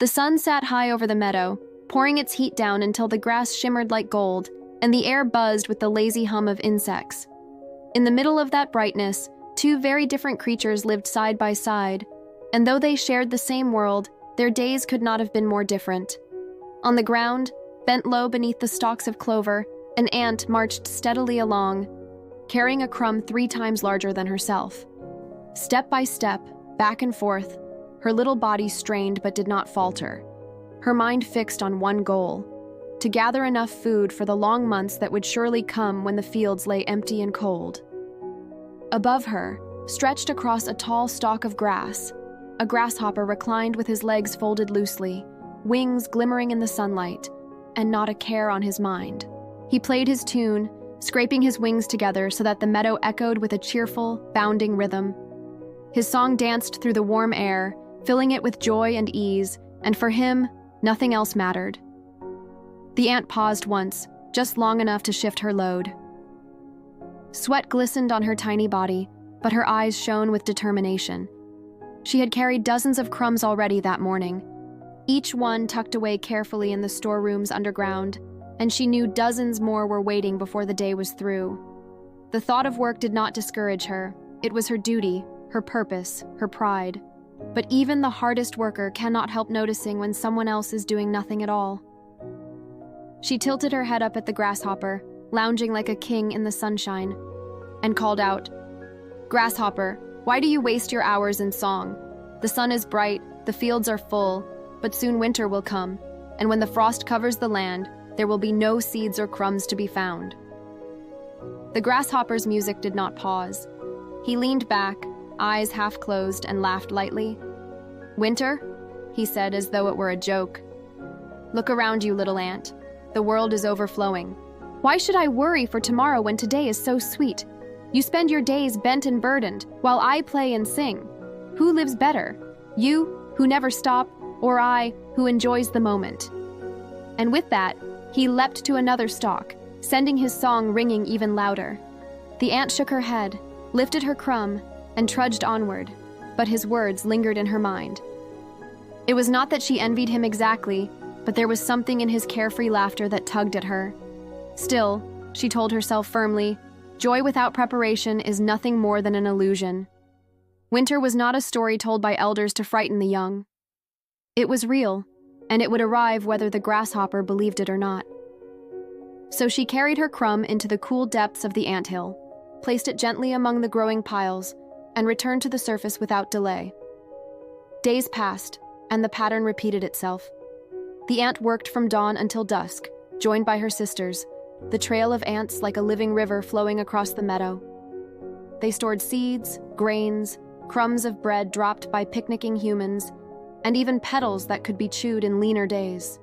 The sun sat high over the meadow, pouring its heat down until the grass shimmered like gold, and the air buzzed with the lazy hum of insects. In the middle of that brightness, two very different creatures lived side by side, and though they shared the same world, their days could not have been more different. On the ground, bent low beneath the stalks of clover, an ant marched steadily along, carrying a crumb 3 times larger than herself. Step by step, back and forth, her little body strained but did not falter, her mind fixed on one goal: to gather enough food for the long months that would surely come when the fields lay empty and cold. Above her, stretched across a tall stalk of grass, a grasshopper reclined with his legs folded loosely, wings glimmering in the sunlight, and not a care on his mind. He played his tune, scraping his wings together so that the meadow echoed with a cheerful, bounding rhythm. His song danced through the warm air, filling it with joy and ease, and for him, nothing else mattered. The ant paused once, just long enough to shift her load. Sweat glistened on her tiny body, but her eyes shone with determination. She had carried dozens of crumbs already that morning, each one tucked away carefully in the storerooms underground, and she knew dozens more were waiting before the day was through. The thought of work did not discourage her. It was her duty, her purpose, her pride. But even the hardest worker cannot help noticing when someone else is doing nothing at all. She tilted her head up at the grasshopper, lounging like a king in the sunshine, and called out, "Grasshopper, why do you waste your hours in song? The sun is bright, the fields are full, but soon winter will come, and when the frost covers the land, there will be no seeds or crumbs to be found." The grasshopper's music did not pause. He leaned back, eyes half closed, and laughed lightly. "Winter?" he said as though it were a joke. "Look around you, little ant. The world is overflowing. Why should I worry for tomorrow when today is so sweet? You spend your days bent and burdened, while I play and sing. Who lives better? You, who never stop, or I, who enjoys the moment?" And with that, he leapt to another stalk, sending his song ringing even louder. The ant shook her head, lifted her crumb, and trudged onward, but his words lingered in her mind. It was not that she envied him exactly, but there was something in his carefree laughter that tugged at her. Still, she told herself firmly, joy without preparation is nothing more than an illusion. Winter was not a story told by elders to frighten the young. It was real, and it would arrive whether the grasshopper believed it or not. So she carried her crumb into the cool depths of the anthill, placed it gently among the growing piles, and returned to the surface without delay. Days passed, and the pattern repeated itself. The ant worked from dawn until dusk, joined by her sisters, the trail of ants like a living river flowing across the meadow. They stored seeds, grains, crumbs of bread dropped by picnicking humans, and even petals that could be chewed in leaner days.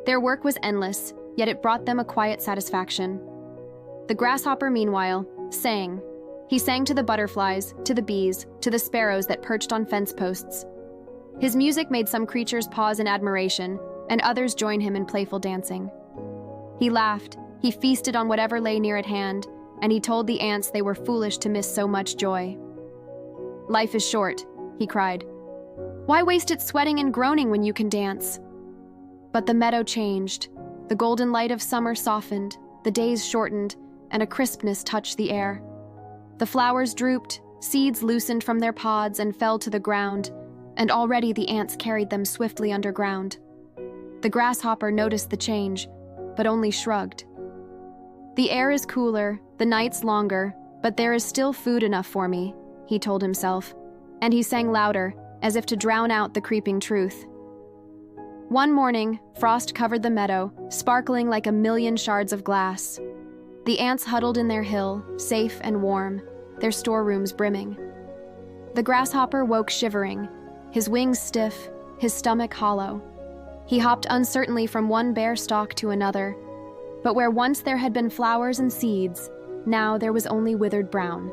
Their work was endless, yet it brought them a quiet satisfaction. The grasshopper, meanwhile, sang. He sang to the butterflies, to the bees, to the sparrows that perched on fence posts. His music made some creatures pause in admiration, and others join him in playful dancing. He laughed, he feasted on whatever lay near at hand, and he told the ants they were foolish to miss so much joy. "Life is short," he cried. "Why waste it sweating and groaning when you can dance?" But the meadow changed. The golden light of summer softened, the days shortened, and a crispness touched the air. The flowers drooped, seeds loosened from their pods and fell to the ground, and already the ants carried them swiftly underground. The grasshopper noticed the change, but only shrugged. "The air is cooler, the nights longer, but there is still food enough for me," he told himself, and he sang louder, as if to drown out the creeping truth. One morning, frost covered the meadow, sparkling like a million shards of glass. The ants huddled in their hill, safe and warm, their storerooms brimming. The grasshopper woke shivering, his wings stiff, his stomach hollow. He hopped uncertainly from one bare stalk to another, but where once there had been flowers and seeds, now there was only withered brown.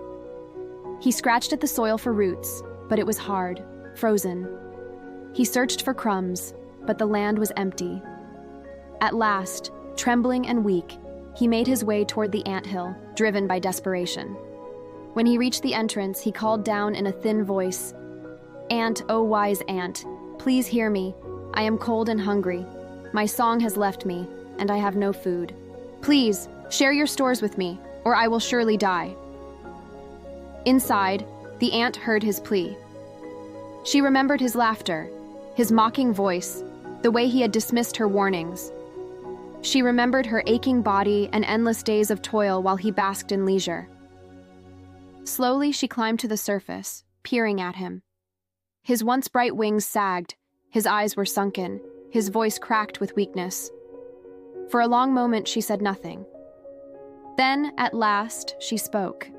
He scratched at the soil for roots, but it was hard, frozen. He searched for crumbs, but the land was empty. At last, trembling and weak, he made his way toward the anthill, driven by desperation. When he reached the entrance, he called down in a thin voice, "Ant, oh wise ant, please hear me. I am cold and hungry. My song has left me, and I have no food. Please, share your stores with me, or I will surely die." Inside, the ant heard his plea. She remembered his laughter, his mocking voice, the way he had dismissed her warnings. She remembered her aching body and endless days of toil while he basked in leisure. Slowly, she climbed to the surface, peering at him. His once bright wings sagged, his eyes were sunken, his voice cracked with weakness. For a long moment, she said nothing. Then, at last, she spoke.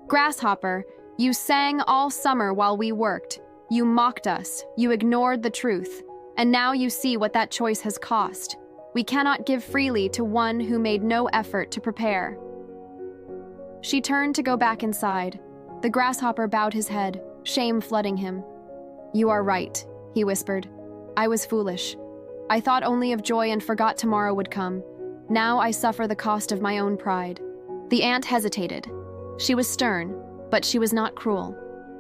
"Grasshopper, you sang all summer while we worked. You mocked us, you ignored the truth, and now you see what that choice has cost. We cannot give freely to one who made no effort to prepare." She turned to go back inside. The grasshopper bowed his head, shame flooding him. "You are right," he whispered. "I was foolish. I thought only of joy and forgot tomorrow would come. Now I suffer the cost of my own pride." The ant hesitated. She was stern, but she was not cruel.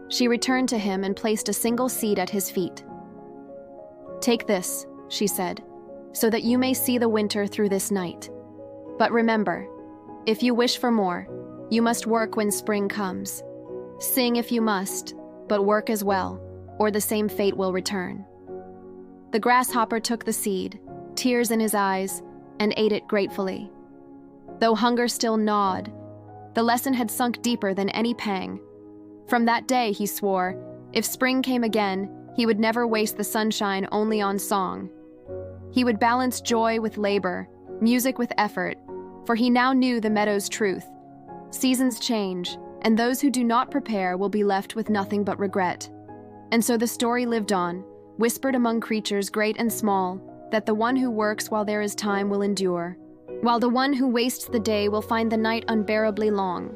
She returned to him and placed a single seed at his feet. "Take this," she said, "so that you may see the winter through this night. But remember, if you wish for more, you must work when spring comes. Sing if you must, but work as well, or the same fate will return." The grasshopper took the seed, tears in his eyes, and ate it gratefully. Though hunger still gnawed, the lesson had sunk deeper than any pang. From that day, he swore, if spring came again, he would never waste the sunshine only on song. He would balance joy with labor, music with effort, for he now knew the meadow's truth. Seasons change, and those who do not prepare will be left with nothing but regret. And so the story lived on, whispered among creatures great and small, that the one who works while there is time will endure, while the one who wastes the day will find the night unbearably long.